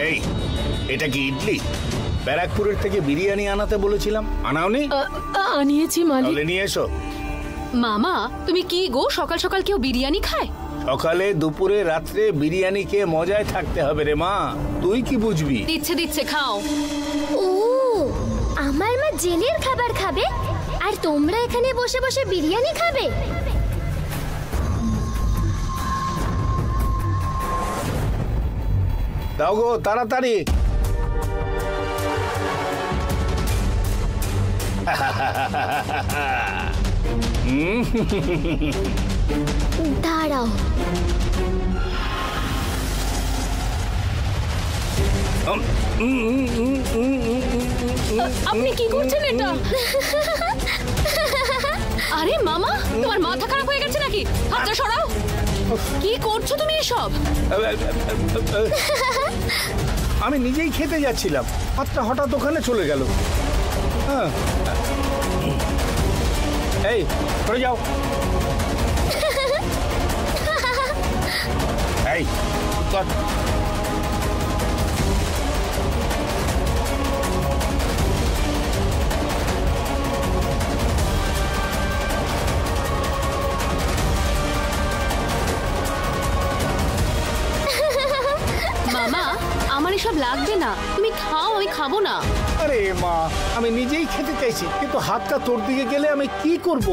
এই এটা কি ইডলি? ব্যারাকপুরের থেকে বিরিয়ানি আনাতে বলেছিলাম, আনাওনি? আনিয়েছি মালিক। তাহলে নিয়ে এসো। মামা তুমি কি গো, সকাল সকাল কেউ বিরিয়ানি খায়? সকালে দুপুরে রাত্রে বিরিয়ানি খেয়ে মজায় থাকতে হবে রে মা, তুই কি বুঝবি? দিচ্ছে দিচ্ছে খাও। ও আমার মা জেলের খাবার খাবে আর তোমরা এখানে বসে বসে বিরিয়ানি খাবে? দাও গো তাড়াতাড়ি। দাঁড়াও, আপনি কি করছেন এটা? আরে মামা তোমার মাথা খারাপ হয়ে গেছে নাকি? হাতটা সরাও। কি করছো তুমি এসব? আমি নিজেই খেতে যাচ্ছিলাম, হাতটা হঠাৎ ওখানে চলে গেল। হ্যাঁ এই সরে যাও। এই কর। মামা আমার এসব লাগবে না, তুমি খাও, আমি খাবো না। আরে মা আমি নিজেই খেতে চাইছি, কিন্তু হাতটা তোর দিকে গেলে আমি কি করব?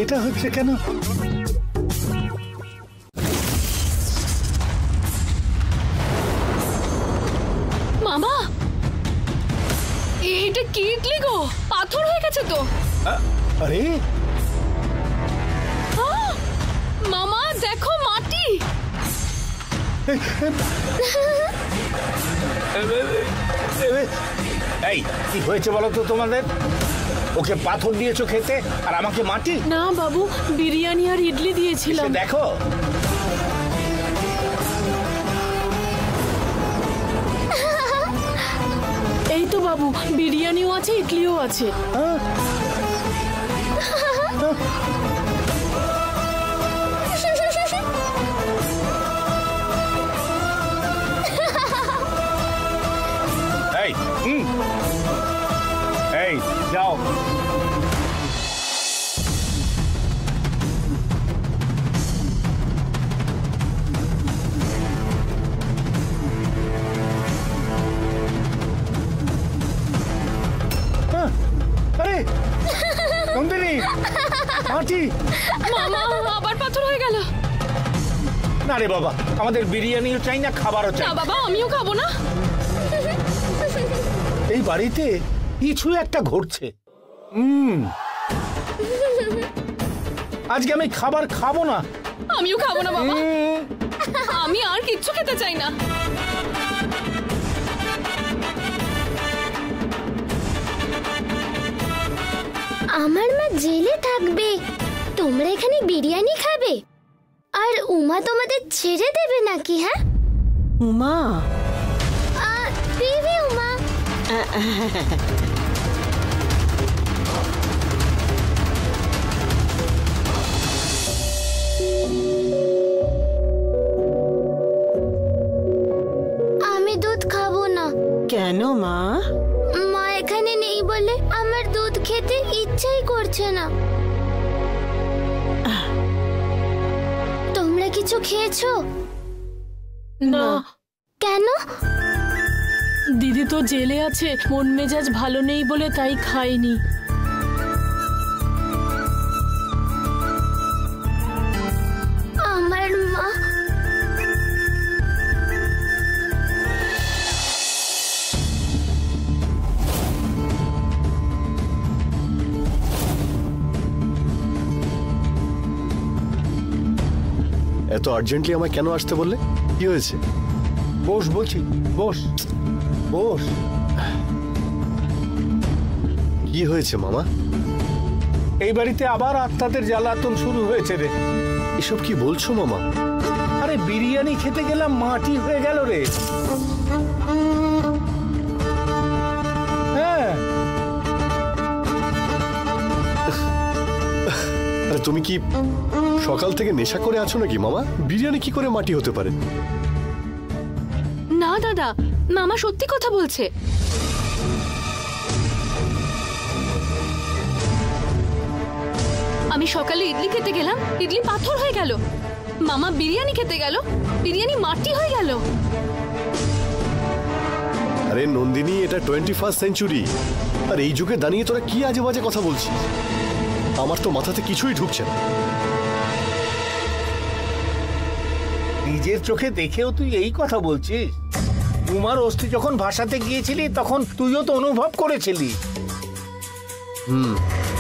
এটা হচ্ছে কেন? মামা এটা কি ইডলি গো, পাথর হয়ে গেছে তো। আরে মামা দেখো মাটি। এই কি হয়েছে বলো তো তোমাদের? ওকে পাথর দিয়েছো খেতে আর আমাকে মাটি? না বাবু, বিরিয়ানি আর ইডলি দিয়েছিলাম। দেখো এই তো বাবু, বিরিয়ানিও আছে ইডলিও আছে। এই যাও। আরে নন্দিনী মাটি। মামা আবার পাথর হয়ে গেল। না রে বাবা, আমাদের বিরিয়ানিও চাই না, খাবারও চাই না বাবা, আমিও খাবো না। এই বাড়িতে কিছু একটা ঘটছে। আজকে আমি খাবার খাবো না। আমিও খাবো না বাবা, আমি আর কিচ্ছু খেতে চাই না। আমার মা জেলে থাকবে, তোমরা এখানে বিরিয়ানি খাবে আর উমা তোমাদের ছেড়ে দেবে নাকি? হ্যাঁ উমা, দেবে উমা। আমি দুধ খাবো না। কেন মা? মা এখানে নেই বলে আমার দুধ খেতে ইচ্ছাই করছে না। তোমরা কিছু খেয়েছো? না। কেন? দিদি তো জেলে আছে, মন মেজাজ ভালো নেই বলে তাই খাইনি। আমার মা এত আর্জেন্টলি আমায় কেন আসতে বললে? কি হয়েছে? বস বলছি, বস বস। কি হয়েছে মামা? এই বাড়িতে আবার আত্মাদের জ্বালাতন শুরু হয়েছে রে। এসব কি বলছো মামা? আরে বিরিয়ানি খেতে গেলাম, মাটি হয়ে গেল রে। হ্যাঁ তুমি কি সকাল থেকে নেশা করে আছো নাকি মামা? বিরিয়ানি কি করে মাটি হতে পারে? না দাদা, মামা সত্যি কথা বলছে। আমি সকালে ইডলি খেতে গেলাম, ইডলি পাথর হয়ে গেল। মামা বিরিয়ানি খেতে গেল, বিরিয়ানি মাটি হয়ে গেল। আরে নন্দিনী, এটা 21st সেঞ্চুরি, আর এই যুগে দাঁড়িয়ে তোরা কি আজে বাজে কথা বলছিস? আমার তো মাথাতে কিছুই ঢুকছে না। নিজের চোখে দেখেও তুই এই কথা বলছিস? উমার অস্থি যখন ভাসাতে গিয়েছিলি তখন তুইও তো অনুভব করেছিলি।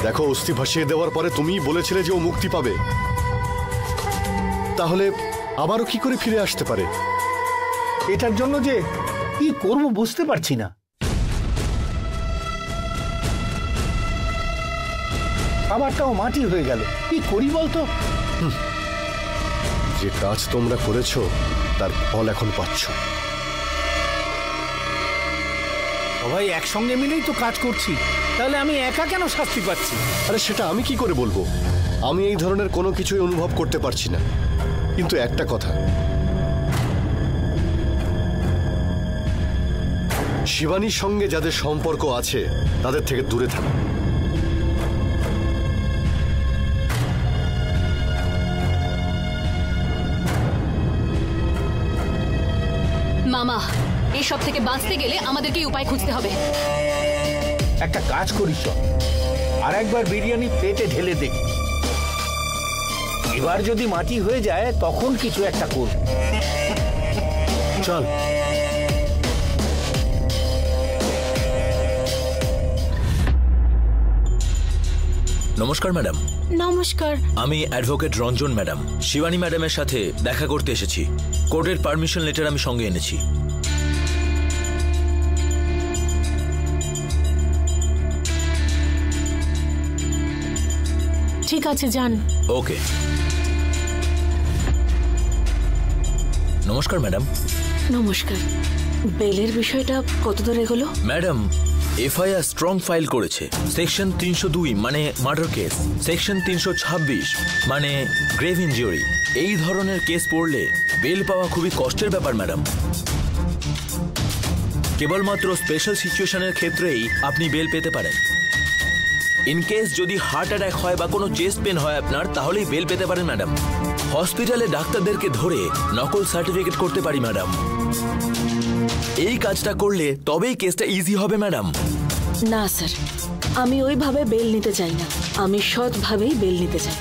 দেখো, অস্থি ভাসিয়ে দেওয়ার পরে তুমিই বলেছিলে যে ও মুক্তি পাবে, তাহলে আবারও কি করে ফিরে আসতে পারে? এটার জন্য যে কি করব বুঝতে পারছি না। খাবারটাও মাটি হয়ে গেল, কি করি বলতো? যে কাজ তোমরা করেছো তার ফল এখন পাচ্ছ। সবাই একসঙ্গে মিলেই তো কাজ করছি, তাহলে আমি একা কেন শাস্তি পাচ্ছি? আরে সেটা আমি কি করে বলবো? আমি এই ধরনের কোনো কিছুই অনুভব করতে পারছি না। কিন্তু একটা কথা, শিবানীর সঙ্গে যাদের সম্পর্ক আছে তাদের থেকে দূরে থাকো। মামা, এসব থেকে বাঁচতে গেলে আমাদেরকে উপায় খুঁজতে হবে। একটা কাজ করিস, আর একবার বিরিয়ানি প্লেটে ঢেলে দেখ। এবার যদি মাটি হয়ে যায় তখন কিছু একটা কর। চল। নমস্কার ম্যাডাম। নমস্কার। আমি অ্যাডভোকেট রঞ্জন ম্যাডাম, শিবানী ম্যাডামের সাথে দেখা করতে এসেছি। কোর্টের পারমিশন লেটার আমি সঙ্গে এনেছি। ঠিক আছে, যান। ওকে। নমস্কার ম্যাডাম। নমস্কার। বেলের বিষয়টা কত দূর এগোলো? ম্যাডাম, এফআইআর স্ট্রং ফাইল করেছে। সেকশন 302 মানে মার্ডার কেস, সেকশন 326 মানে গ্রেভ ইনজুরি। এই ধরনের কেস পড়লে বেল পাওয়া খুবই কষ্টের ব্যাপার ম্যাডাম। কেবলমাত্র স্পেশাল সিচুয়েশনের ক্ষেত্রেই আপনি বেল পেতে পারেন। ইন কেস যদি হার্ট অ্যাটাক হয় বা কোনো চেস্ট পেন হয় আপনার, তাহলেই বেল পেতে পারেন ম্যাডাম। হসপিটালে ডাক্তারদেরকে ধরে নকল সার্টিফিকেট করতে পারি ম্যাডাম। এই কাজটা করলে তবেই কেসটা ইজি হবে ম্যাডাম। না স্যার, আমি ওইভাবে বেল নিতে চাই না। আমি সৎভাবেই বেল নিতে চাই।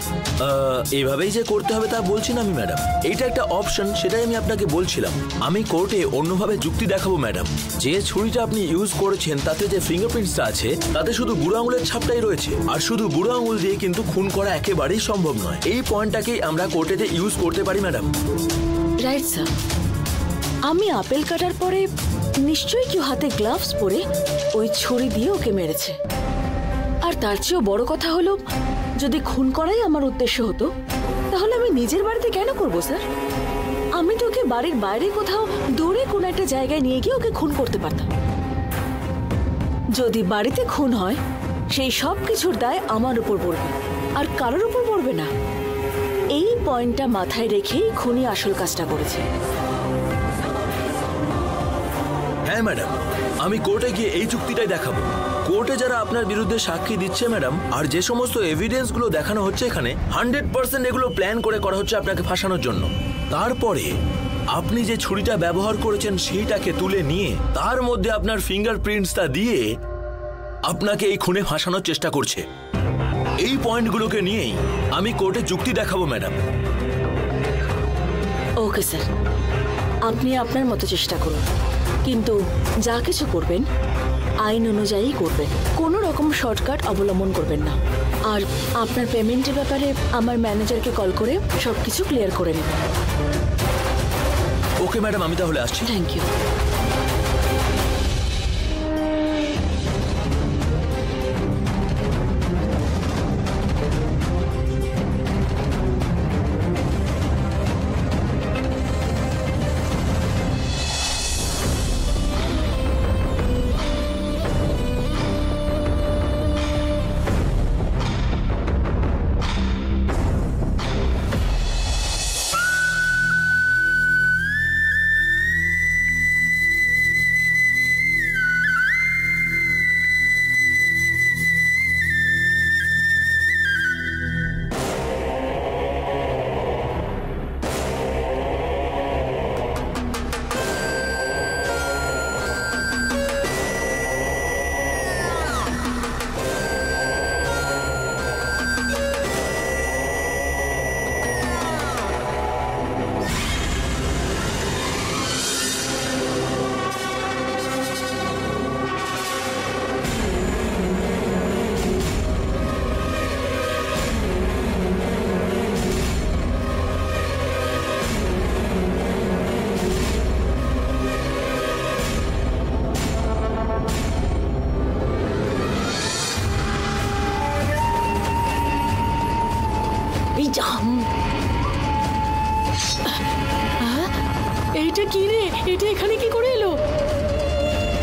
এভাবেই যে করতে হবে তা বলছি না আমি ম্যাডাম। এইটা একটা অপশন, সেটাই আমি আপনাকে বলছিলাম। আমি কোর্টে অন্যভাবে যুক্তি দেখাবো ম্যাডাম। যে ছুরিটা আপনি ইউজ করেছেন তাতে যে ফিঙ্গারপ্রিন্টসটা আছে তাতে শুধু বুড়ো আঙুলের ছাপটাই রয়েছে, আর শুধু বুড়ো আঙুল দিয়ে কিন্তু খুন করা একেবারেই সম্ভব নয়। এই পয়েন্টটাকেই আমরা কোর্টেতে ইউজ করতে পারি ম্যাডাম। Right sir. আমি আপেল কাটার পরে নিশ্চয়ই কেউ হাতে গ্লাভস পরে ওই ছুরি দিয়ে ওকে মেরেছে। আর তার চেয়েও বড় কথা হলো, যদি খুন করাই আমার উদ্দেশ্য হতো তাহলে আমি নিজের বাড়িতে কেন করব স্যার? আমি তো ওকে বাড়ির বাইরে কোথাও দূরে কোনো একটা জায়গায় নিয়ে গিয়ে ওকে খুন করতে পারতাম। যদি বাড়িতে খুন হয় সেই সব কিছুর দায় আমার উপর পড়বে, আর কারোর উপর পড়বে না। এই পয়েন্টটা মাথায় রেখেই খুনি আসল কাজটা করেছে। হ্যাঁ ম্যাডাম, আমি কোর্টে গিয়ে এই যুক্তিটাই দেখাবো। কোর্টে যারা আপনার বিরুদ্ধে সাক্ষী দিচ্ছে ম্যাডাম, আর যে সমস্ত এভিডেন্স গুলো দেখানো হচ্ছে এখানে, 100% এগুলো প্ল্যান করে করা হচ্ছে আপনাকে ফাঁসানোর জন্য। তারপরে আপনি যে ছুরিটা ব্যবহার করেছেন সেইটাকে তুলে নিয়ে তার মধ্যে আপনার ফিঙ্গারপ্রিন্টসটা দিয়ে আপনাকে এই খুনে ফাঁসানোর চেষ্টা করছে। এই পয়েন্টগুলোকে নিয়েই আমি কোর্টে যুক্তি দেখাবো ম্যাডাম। ওকে স্যার, আপনি আপনার মতো চেষ্টা করুন, কিন্তু যা কিছু করবেন আইন অনুযায়ী করবেন। কোনো রকম শর্টকাট অবলম্বন করবেন না। আর আপনার পেমেন্টের ব্যাপারে আমার ম্যানেজারকে কল করে সবকিছু ক্লিয়ার করে নেবেন। ওকে ম্যাডাম, আমি তাহলে আসছি। Thank you.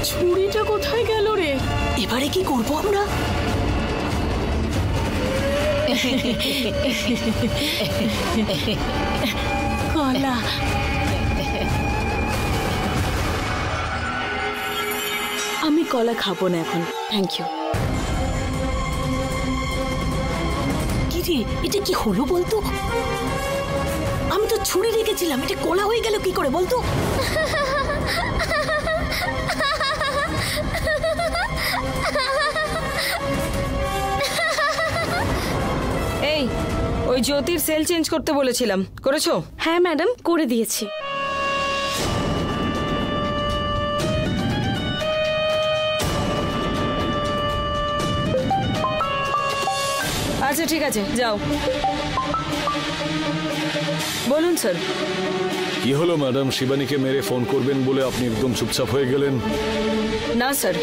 ছুরিটা কোথায় গেল রে? এবারে কি করব আমরা? কলা, আমি কলা খাবো না এখন, থ্যাংক ইউ। কি রে, এটা কি হলো বলতো? আমি তো ছুরি রেখেছিলাম, এটা কলা হয়ে গেল কি করে বলতো? এই, ওই জ্যোতির সেল চেঞ্জ করতে বলেছিলাম, করেছো? হ্যাঁ ম্যাডাম, করে দিয়েছি। আচ্ছা ঠিক আছে, যাও। বলুন স্যার। কি হলো ম্যাডাম, শিবানীকে মেরে ফোন করবেন বলে আপনি একদম চুপচাপ হয়ে গেলেন? না স্যার,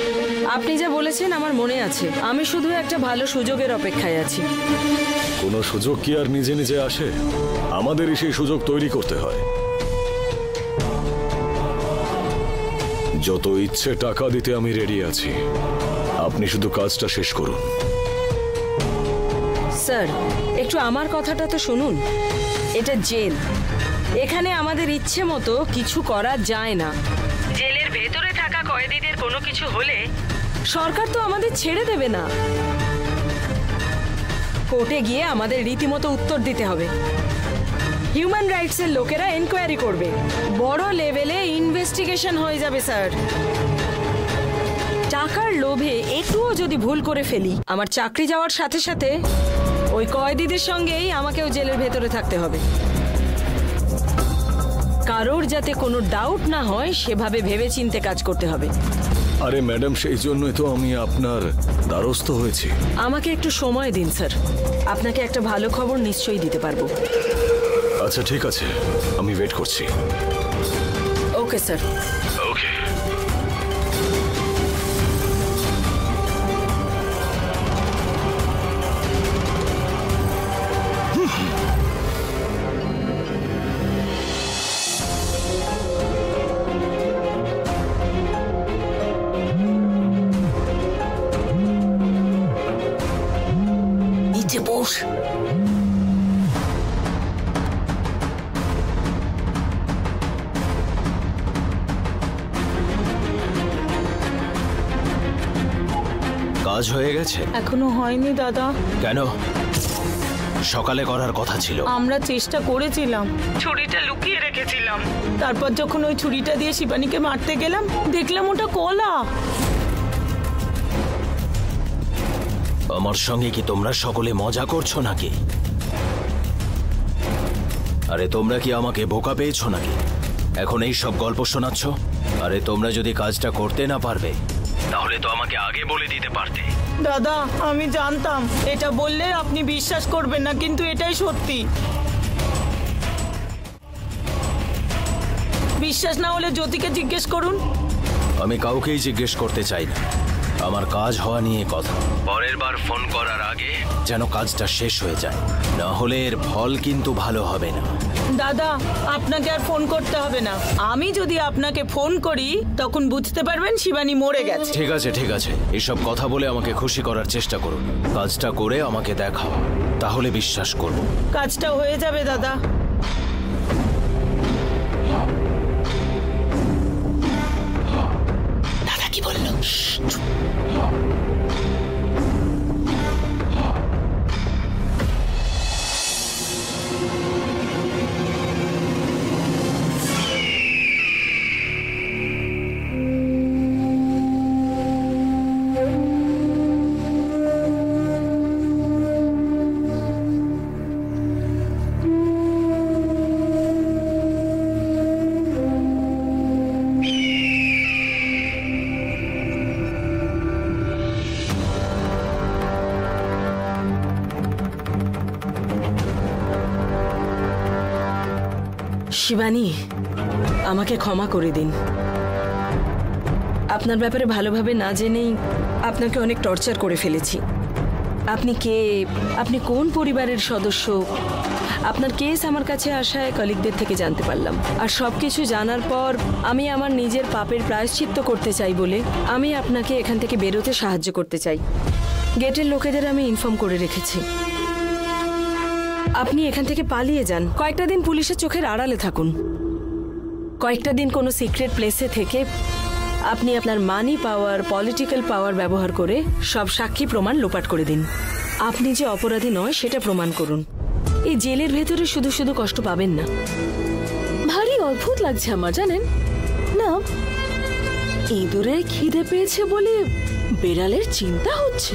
আপনি যা বলেছেন আমার মনে আছে। আমি শুধু একটা ভালো সুযোগের অপেক্ষায় আছি। কোনো সুযোগ কি আর নিজে নিজে আসে? আমাদেরই সেই সুযোগ তৈরি করতে হয়। যত ইচ্ছে টাকা দিতে আমি রেডি আছি, আপনি শুধু কাজটা শেষ করুন। স্যার, একটু আমার কথাটা তো শুনুন। এটা জেল, এখানে আমাদের ইচ্ছে মতো কিছু করা যায় না। জেলের ভেতরে থাকা কয়েদিদের কোনো কিছু হলে সরকার তো আমাদের ছেড়ে দেবে না। কোর্টে গিয়ে আমাদের রীতিমতো উত্তর দিতে হবে। হিউম্যান রাইটসের লোকেরা এনকোয়ারি করবে, বড় লেভেলে ইনভেস্টিগেশন হয়ে যাবে স্যার। টাকার লোভে একটুও যদি ভুল করে ফেলি, আমার চাকরি যাওয়ার সাথে সাথে ওই কয়েদিদের সঙ্গেই আমাকেও জেলের ভেতরে থাকতে হবে। কারোর যাতে কোনো ডাউট না হয় সেভাবে ভেবেচিন্তে কাজ করতে হবে। আরে ম্যাডাম, সেই জন্যই তো আমি আপনার দ্বারস্থ হয়েছি। আমাকে একটু সময় দিন স্যার, আপনাকে একটা ভালো খবর নিশ্চয়ই দিতে পারবো। আচ্ছা ঠিক আছে, আমি ওয়েট করছি। Okay sir. ওকে। নিচে বস। কাজ হয়ে গেছে? এখনো হয়নি দাদা। কেন? সকালে করার কথা ছিল। আমরা চেষ্টা করেছিলাম, ছুরিটা লুকিয়ে রেখেছিলাম। তারপর যখন ওই ছুরিটা দিয়ে শিবানীকে মারতে গেলাম, দেখলাম ওটা কলা। আমার সঙ্গে কি তোমরা সকলে মজা করছো নাকি? আরে তোমরা কি আমাকে বোকা পেয়েছো নাকি? এখন এই সব গল্প শোনাচ্ছ? আরে তোমরা যদি কাজটা করতে না পারবে তাহলে তো আমাকে আগে বলে দিতে পারতে। দাদা, আমি জানতাম এটা বললে আপনি বিশ্বাস করবেন না, কিন্তু এটাই সত্যি। বিশ্বাস না হলে জ্যোতিকে জিজ্ঞেস করুন। আমি কাউকেই জিজ্ঞেস করতে চাই না, আমার কাজ হওয়া নিয়ে কথা। পরের বার ফোন করার আগে যেন কাজটা শেষ হয়ে যায়, না হলে এর ফল কিন্তু ভালো হবে না। দাদা, আপনাকে আর ফোন করতে হবে না। আমি যদি আপনাকে ফোন করি তখন বুঝতে পারবেন শিবানী মরে গেছে। ঠিক আছে ঠিক আছে, এসব কথা বলে আমাকে খুশি করার চেষ্টা করুন। কাজটা করে আমাকে দেখাও, তাহলে বিশ্বাস করব। কাজটা হয়ে যাবে দাদা। দাদা কি বললো? শিবানী, আমাকে ক্ষমা করে দিন। আপনার ব্যাপারে ভালোভাবে না জেনেই আপনাকে অনেক টর্চার করে ফেলেছি। আপনি কে, আপনি কোন পরিবারের সদস্য, আপনার কেস আমার কাছে আসায় কলিগদের থেকে জানতে পারলাম। আর সবকিছু জানার পর আমি আমার নিজের পাপের প্রায়শ্চিত্ত করতে চাই বলে আমি আপনাকে এখান থেকে বেরোতে সাহায্য করতে চাই। গেটের লোকেদের আমি ইনফর্ম করে রেখেছি। আপনি এখান থেকে পালিয়ে যান, কয়েকটা দিন পুলিশের চোখের আড়ালে থাকুন, কয়েকটা দিন কোনো সিক্রেট প্লেসে থেকে আপনি আপনার মানি পাওয়ার, পলিটিক্যাল পাওয়ার ব্যবহার করে সব সাক্ষী প্রমাণ লোপাট করে দিন। আপনি যে অপরাধী নয় সেটা প্রমাণ করুন। এই জেলের ভেতরে শুধু শুধু কষ্ট পাবেন না। ভারী অদ্ভুত লাগছে আমার, জানেন না, ইঁদুরের খিদে পেয়েছে বলে বেড়ালের চিন্তা হচ্ছে।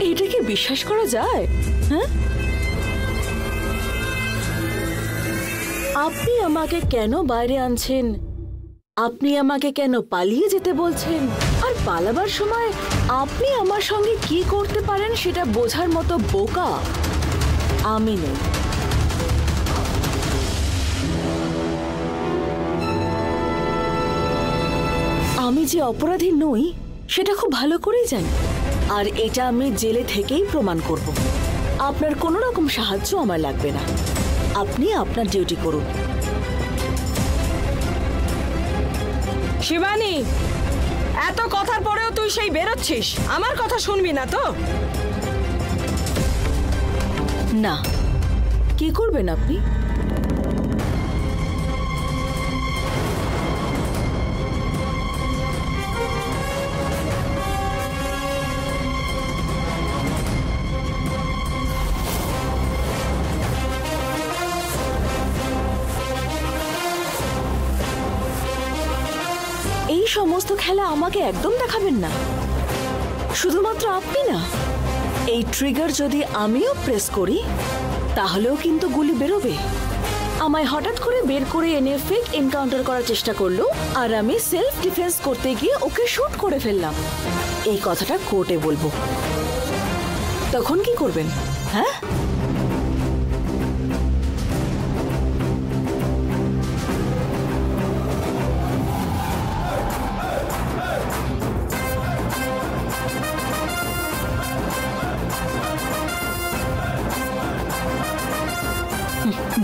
এটা কি বিশ্বাস করা যায়? হ্যাঁ, আপনি আমাকে কেন বাইরে আনছেন? আপনি আমাকে কেন পালিয়ে যেতে বলছেন? আর পালাবার সময় আপনি আমার সঙ্গে কি করতে পারেন সেটা বোঝার মতো বোকা আমি নই। আমি যে অপরাধী নই সেটা খুব ভালো করেই জানি, আর এটা আমি জেলে থেকেই প্রমাণ করব। আপনার কোনো রকম সাহায্য আমার লাগবে না, আপনি আপনার ডিউটি করুন। শিবানী, এত কথার পরেও তুই সেই বেরোচ্ছিস, আমার কথা শুনবি না তো? না, কি করবেন আপনি? এই সমস্ত খেলা আমাকে একদম দেখাবেন না। শুধুমাত্র আপনি না, এই ট্রিগার যদি আমিও প্রেস করি তাহলেও কিন্তু গুলি বেরোবে। আমায় হঠাৎ করে বের করে এনে ফেক এনকাউন্টার করার চেষ্টা করলো, আর আমি সেলফ ডিফেন্স করতে গিয়ে ওকে শুট করে ফেললাম। এই কথাটা কোর্টে বলবো, তখন কি করবেন? হ্যাঁ,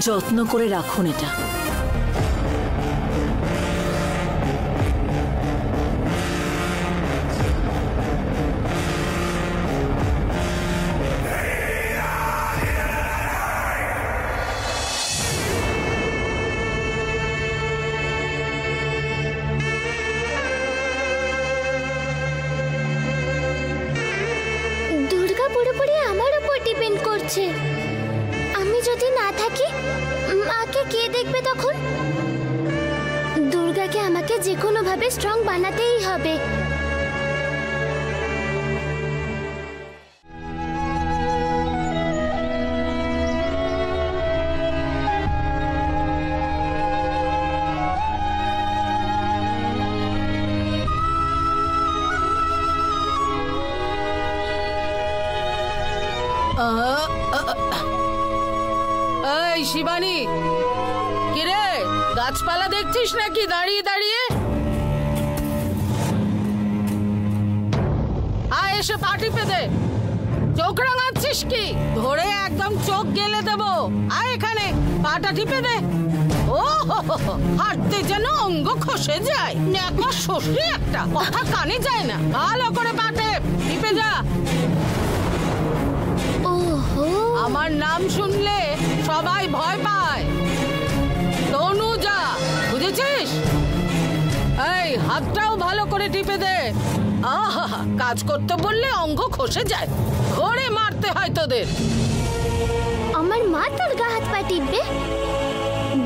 যত্ন করে রাখুন এটা। দুর্গা পুরোপুরি আমার উপর ডিপেন্ড করছে। আমি যদি না থাকি মাকে কে দেখবে তখন? দুর্গাকে আমাকে যে কোনো ভাবে স্ট্রং বানাতেই হবে। এই শিবানী, কিরে গাছপালা দেখছিস নাকি দাঁড়িয়ে দাঁড়িয়ে? আয় এসে পা টিপে দে। চোখ রাঙাচ্ছিস কি? ধরে একদম চোখ গেলে দেবো। আয় এখানে পাটা টিপে দে। ও হাঁটতে যেন অঙ্গ খসে যায়। নেকা শশী একটা, কথা কানে যায় না। ভালো করে পাটে টিপে যা। আমার নাম শুনলে সবাই ভয় পায়। তনুজা, বুঝেছিস? এই হাতটাও ভালো করে টিপে দে। আহা, কাজ করতে বললে অঙ্গ খসে যায়, ধরে মারতে হয় তোদের। আমার মা তোর গা হাত পা টিপবে?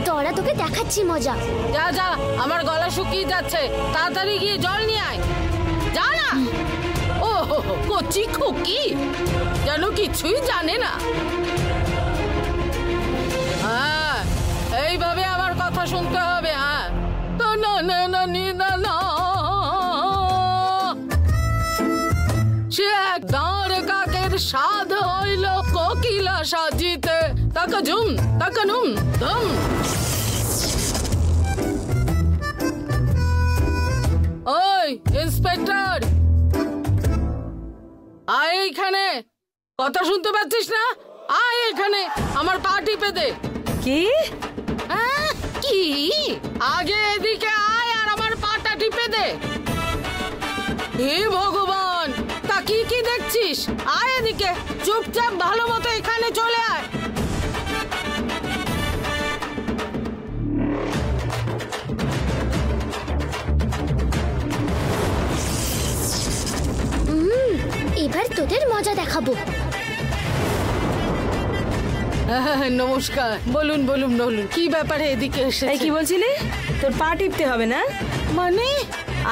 দড়া, তোকে দেখাচ্ছি মজা। যা যা, আমার গলা শুকিয়ে যাচ্ছে, তাড়াতাড়ি গিয়ে জল নিয়ে আয়। যা না। ও কচি খুকি, যেন কিছুই জানে না। হ্যাঁ, এইভাবে আমার কথা শুনতে হবে। হ্যাঁ, তো না না না না না, সে এক দাঁড় কাকের স্বাদ হইল কোকিলা সাজিতে। তাকা ঝুম তাকা নুম ধম। ওই ইন্সপেক্টর, আয় এইখানে, কথা শুনতে পাচ্ছিস না? আয় এখানে, আমার পা টিপে দে। কি কি? আগে এদিকে আয় আর আমার পাটা টিপে দে। হে ভগবান, তা কি কি দেখছিস? আয় এদিকে, চুপচাপ ভালো মতো এখানে চলে আয়। এবার তোদের মজা দেখাবো। নমস্কার, বলুন বলুন বলুন, কি ব্যাপারে এদিকে এই এসেছে? কি বলছিলি? তোর পা টিপতে হবে না? মানে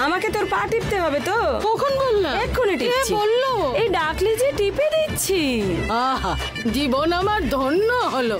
আমাকে তোর পা টিপতে হবে তো? কখন বললাম? এক্ষুনি কে টিপছি। বললো? এই ডাকলি যে টিপে দিচ্ছি। আহা, জীবন আমার ধন্য হলো।